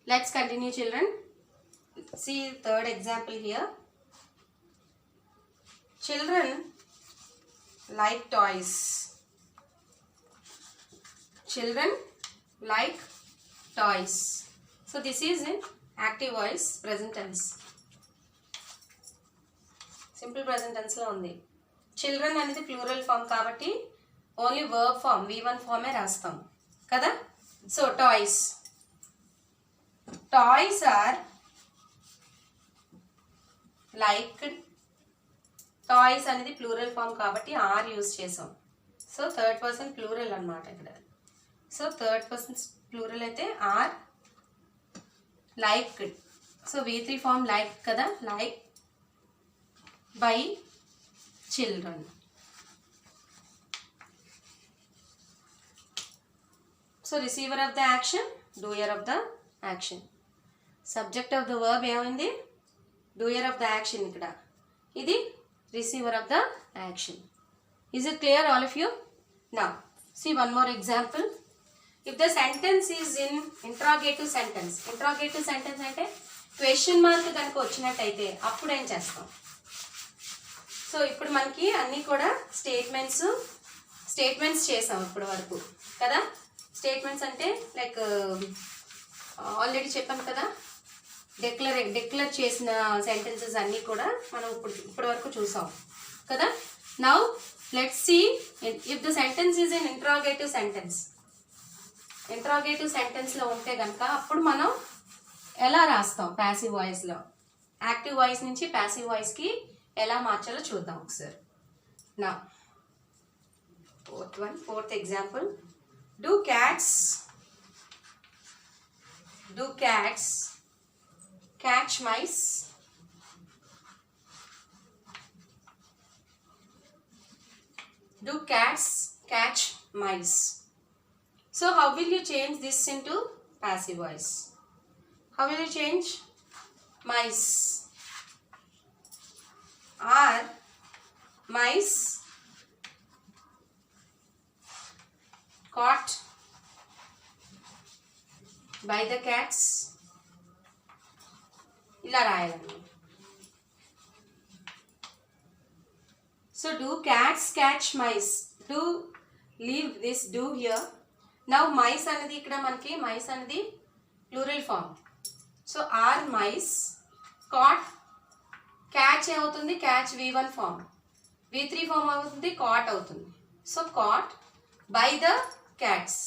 Let's continue, children. See third example here. Children like toys. Children like toys. So this is in active voice present tense. Simple present tense లో ఉంది. Children అనేది plural form కాబట్టి only verb form V1 ఫామే రాస్తాం కదా. So toys. Toys are liked. Toys అనేది plural form కాబట్టి are use చేసాం. సో థర్డ్ పర్సన్ ప్లూరల్ అనమాట ఇక్కడ. సో థర్డ్ పర్సన్ ప్లూరల్ అయితే are liked. So V3 form like కదా, like by children. So receiver of the action, doer of the action. Subject of the verb ఏమైంది, doer of the action. ఇక్కడ ఇది receiver of the action. Is it clear all of you? Now see one more example. If the sentence is in interrogative sentence అంటే question mark కనుక వచ్చినట్టయితే అప్పుడు ఏం చేస్తాం. So ఇప్పుడు మనకి అన్నీ కూడా స్టేట్మెంట్స్ చేసాం ఇప్పటి వరకు కదా. స్టేట్మెంట్స్ అంటే లైక్ ఆల్రెడీ చెప్పాను కదా, డిక్లేర్ చేసిన సెంటెన్సెస్ అన్నీ కూడా మనం ఇప్పటి వరకు చూసాం కదా. Now let's see if the sentence is in interrogative సెంటెన్స్లో ఉంటే కనుక అప్పుడు మనం ఎలా రాస్తాం ప్యాసివ్ వాయిస్లో. యాక్టివ్ వాయిస్ నుంచి ప్యాసివ్ వాయిస్కి ఎలా మార్చాలో చూద్దాం ఒకసారి. నా fourth example. Do cats catch mice? Do cats catch mice? So how will you change this into passive voice? How will you change? Mice. Are mice caught by the cats? ఇలా రాయాలండి. So do cats catch mice, do leave this do here. Now mice అనేది ఇక్కడ మనకి mice అనేది plural form. So are mice caught, catch ఏమవుతుంది, catch V1 form, V3 form అవుతుంది, caught అవుతుంది. So caught by the cats.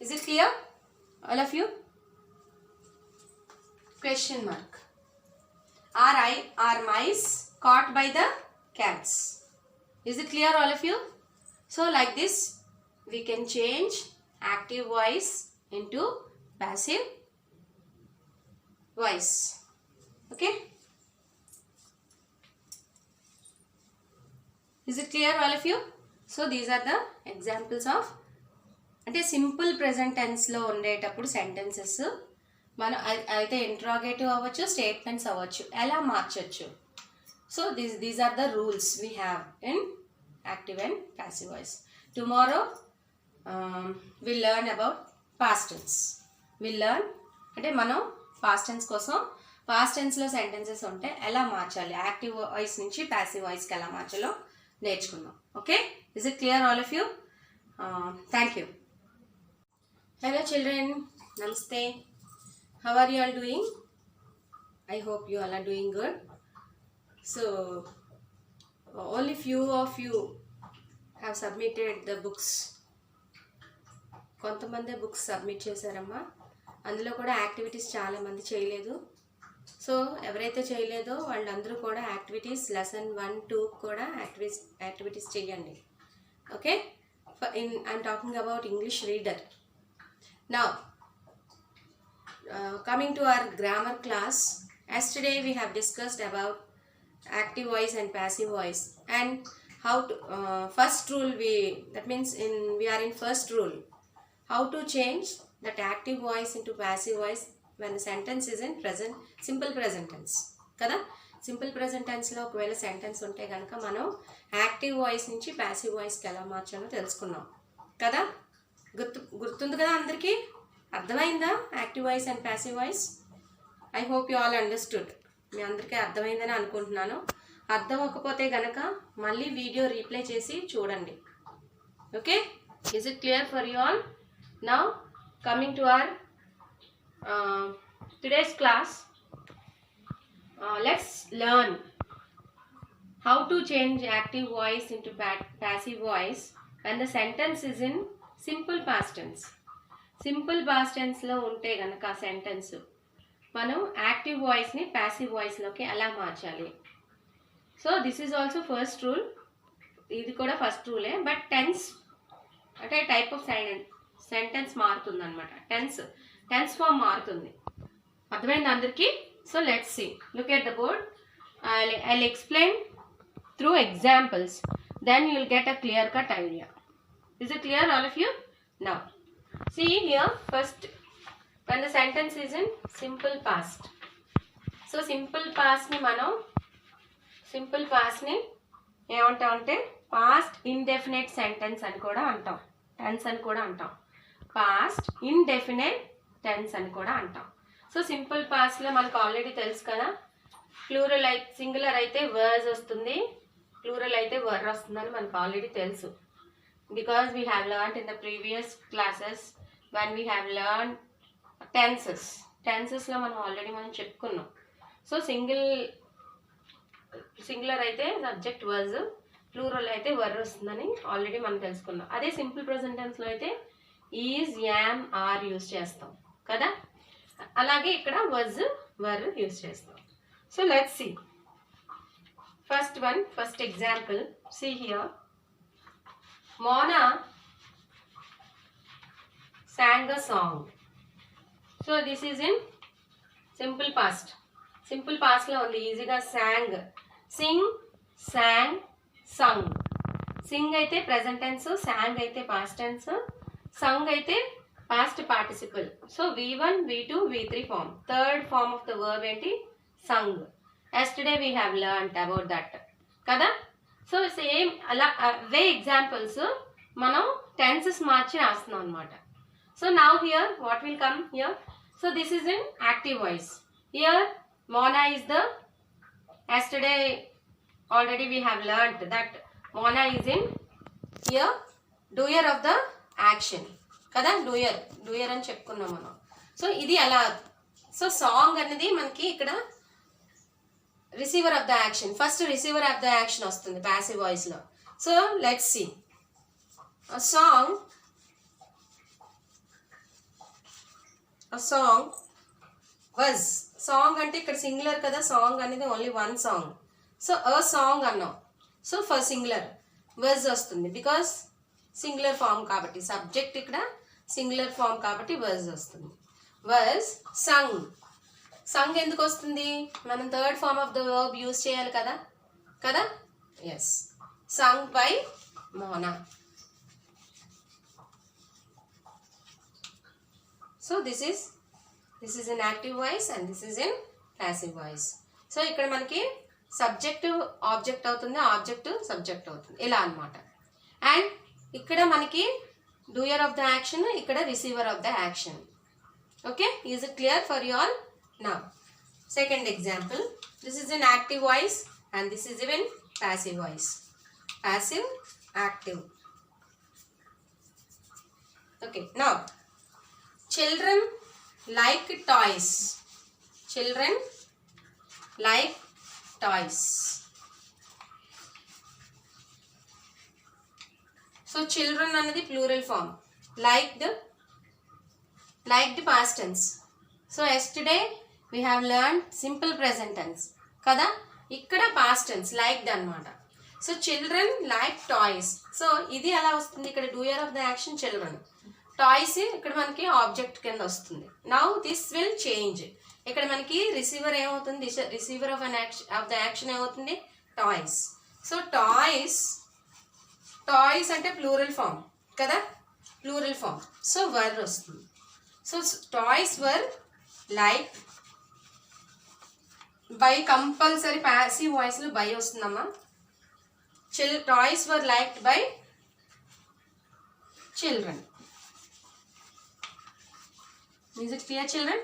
Is it clear all of you? Question mark. Are mice caught by the cats? Is it clear all of you? So like this we can change active voice into passive voice. Okay? Is it clear all of you? So these are the examples of అంటే simple present టెన్స్లో ఉండేటప్పుడు sentences మనం అయితే interrogative అవ్వచ్చు, statements అవ్వచ్చు, ఎలా మార్చచ్చు. So these are the rules we have in active and passive voice. Tomorrow will learn about past tense. Will learn అంటే మనం పాస్ట్ టెన్స్ కోసం పాస్ట్ టెన్స్లో సెంటెన్సెస్ ఉంటే ఎలా మార్చాలి, యాక్టివ్ వాయిస్ నుంచి ప్యాసివ్ వాయిస్కి ఎలా మార్చాలో నేర్చుకుందాం. Okay, is it clear all of you? Thank you. Hello children, నమస్తే. How are you all doing? I hope you all are doing good. So only few of you have submitted the books. కొంతమంది books submit చేశారమ్మా. అందులో కూడా activities చాలామంది చేయలేదు. So ఎవరైతే చేయలేదో వాళ్ళందరూ కూడా యాక్టివిటీస్ లెసన్ 1, 2 కూడా యాక్టివిటీస్ చేయండి. Okay, I'm talking about English reader. Now coming to our grammar class, yesterday we have discussed about active voice and passive voice and how to first rule that means we are in first rule, how to change that active voice into passive voice when the sentence is in simple present tense kada. simple present tense లో ఒకవేళ sentence ఉంటే కనుక మనం active voice నుంచి passive వాయిస్కి ఎలా మార్చాలో తెలుసుకున్నాం కదా. గుర్తుంది కదా అందరికీ? అర్థమైందా active voice and passive voice? I hope you all understood. మీ అందరికీ అర్థమైందని అనుకుంటున్నాను. అర్థం అవ్వకపోతే గనక మళ్ళీ వీడియో రీప్లే చేసి చూడండి. Okay, is it clear for you all? Now coming to our today's class, let's learn how to change active voice into passive voice when the sentence is in simple past tense. Simple past టెన్స్లో ఉంటే కనుక sentence మనం active వాయిస్ని passive వాయిస్లోకి ఎలా మార్చాలి? So this is also first rule. ఇది కూడా ఫస్ట్ రూలే, బట్ టెన్స్ అంటే టైప్ ఆఫ్ సెంటెన్స్ మారుతుంది అనమాట. టెన్స్ ఫామ్ మారుతుంది. అర్థమైంది అందరికీ? So let's see, look at the board. I'll explain through examples, then you'll get a clear cut idea. Is it clear all of you? Now see here, first when the sentence is in simple past. So simple past ni మనం simple past ని ఏమంటాం అంటే past indefinite sentence అని కూడా అంటాం, tense అని కూడా అంటాం, పాస్ట్ ఇండెఫినెట్ టెన్స్ అని కూడా అంటాం. సో సింపుల్ పాస్ట్ లో మనకు ఆల్రెడీ తెలుసు కదా, ప్లూరల్ అయితే సింగులర్ అయితే వర్స్ వస్తుంది, ప్లూరల్ అయితే వర్ వస్తుందని మనకు ఆల్రెడీ తెలుసు. Because we have learned in the previous classes when we have learned tenses లో మనం ఆల్రెడీ చెప్పుకున్నాం. సో సింగులర్ అయితే సబ్జెక్ట్ వర్స్, ప్లూరల్ అయితే వర్ వస్తుందని ఆల్రెడీ మనం తెలుసుకున్నాం. అదే సింపుల్ ప్రెజెంట్ టెన్స్ లో అయితే ఈజ్, యామ్, ఆర్ యూజ్ చేస్తాం కదా. అలాగే ఇక్కడ వర్స్, వర్ యూజ్ చేస్తాం. So let's see first example. See here, Mona sang a song. So this is in simple past. Simple past lo undi easy ga sang, sing, sang, sung. Sing aithe present tense, sang aithe past tense, sung aithe past participle. So V1, V2, V3 form. Third form of the verb enti sung. Yesterday we have learnt about that kada. So same అలా అవే examples మనం tenses మార్చి రాస్తున్నాం అనమాట. So now here what will come here? So this is in active voice. Here Mona is the, yesterday already we have learnt that Mona is in here doer of the action కదా, doer అని చెప్పుకున్నాం మనం. So ఇది అలా. So song అనేది మనకి ఇక్కడ receiver of the action, first receiver of the action వస్తుంది ప్యాసివ్ వాయిస్ లో. So let's see, song was. Song అంటే ఇక్కడ సింగులర్ కదా, సాంగ్ అనేది only one song. So song అన్నాం. సో ఫర్ సింగులర్ వాజ్ వస్తుంది, బికాస్ సింగులర్ ఫామ్ కాబట్టి, subject ఇక్కడ సింగులర్ ఫామ్ కాబట్టి వాజ్ వస్తుంది. Was sung. సంగ్ ఎందుకు వస్తుంది? మనం third form of the verb use చేయాలి కదా. Yes, sung by Mona. So this is in active voice and this is in passive voice. So ఇక్కడ మనకి సబ్జెక్ట్ ఆబ్జెక్ట్ అవుతుంది, ఆబ్జెక్ట్ సబ్జెక్ట్ అవుతుంది, ఇలా అనమాట. అండ్ ఇక్కడ మనకి డూయర్ ఆఫ్ ద యాక్షన్, ఇక్కడ receiver of the action. Okay, is it clear for you all? Now, second example. This is in active voice and this is even passive voice. Passive, active. Okay, now, children like toys. Children like toys. So, children another plural form. Liked past tense. So, yesterday we have learned simple present tense kada, ikkada past tense liked anamata. So children like toys. So idi ala vastundi, ikkada doer of the action children, toys ikkada manaki object kinda vastundi. Now this will change. Ikkada manaki receiver em avutundi, receiver of the action em avutundi toys. So toys ante plural form kada, plural form. So were vastundi. So toys were liked by, compulsory passive వాయిస్లో by వస్తుందమ్మా. Toys were liked by children. Is it clear, children?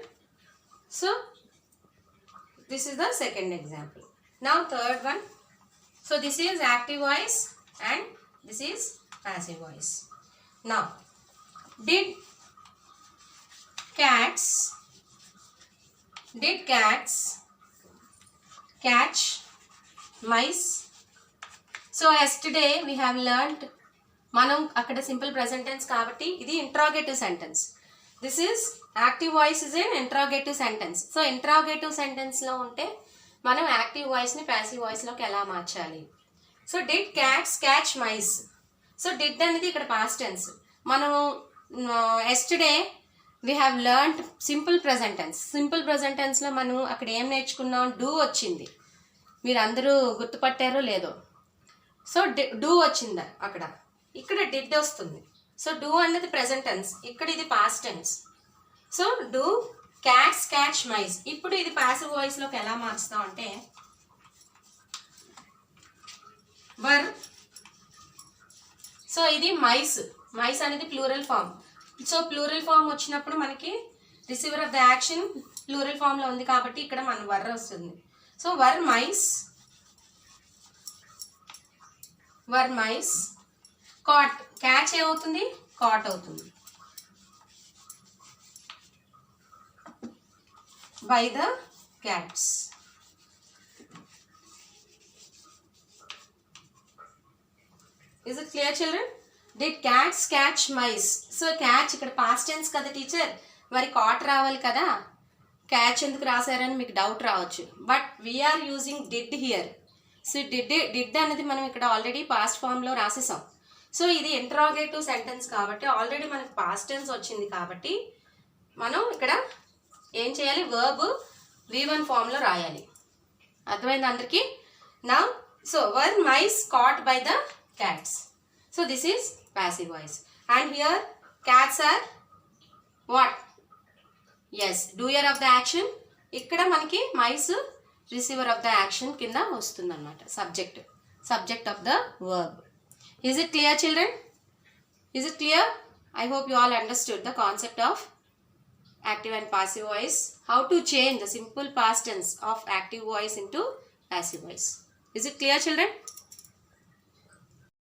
So this is the second example. Now third one. So this is active voice and this is passive voice. Now, did cats catch mice? So yesterday we have learned మనం అక్కడ simple present tense కాబట్టి ఇది interrogative sentence. This is active voice is an interrogative sentence. So interrogative సెంటెన్స్లో ఉంటే మనం active వాయిస్ని passive వాయిస్లోకి ఎలా మార్చాలి? So did cats catch mice. So did అనేది ఇక్కడ పాస్ట్ టెన్స్. మనం yesterday we have learned simple present tense. Simple present టెన్స్లో మనం అక్కడ ఏం నేర్చుకున్నాం? డూ వచ్చింది. మీరు అందరూ గుర్తుపట్టారో లేదో. సో డూ వచ్చిందా అక్కడ, ఇక్కడ డిడ్ వస్తుంది. సో డూ అనేది ప్రెజెంట్ టెన్స్, ఇక్కడ ఇది past tense. So do cats catch mice. ఇప్పుడు ఇది పాసివ్ వాయిస్లోకి ఎలా మార్చుతాం అంటే వర్. సో ఇది మైస్. మైస్ అనేది plural form. So plural form వచ్చినప్పుడు మనకి receiver of the action plural ఫామ్లో ఉంది కాబట్టి ఇక్కడ మన వర్ వస్తుంది. So were mice, were mice caught. Catch ఏమవుతుంది? కాట్ అవుతుంది. By the cats. Is it clear, children? Did cats catch mice? So catch ఇక్కడ past tense కదా టీచర్, మరి కాట్ రావాలి కదా, క్యాచ్ ఎందుకు రాశారని మీకు డౌట్ రావచ్చు. But we are using did here. So did అనేది మనం ఇక్కడ ఆల్రెడీ పాస్ట్ ఫామ్లో రాసేసాం. సో ఇది ఇంట్రాగేటివ్ సెంటెన్స్ కాబట్టి ఆల్రెడీ మనకి పాస్ట్ టెన్స్ వచ్చింది కాబట్టి మనం ఇక్కడ ఏం చేయాలి? వర్బ్ V1 ఫామ్లో రాయాలి. అర్థమైంది అందరికీ? నా so were mice caught by the cats. So this is passive voice. And here cats are what? Yes, doer of the action. ఇక్కడ మనకి mice receiver of the action కింద వస్తుంది అన్నమాట. Subject of the verb. Is it clear, children? Is it clear? I hope you all understood the concept of active and passive voice. How to change the simple past tense of active voice into passive voice. Is it clear, children?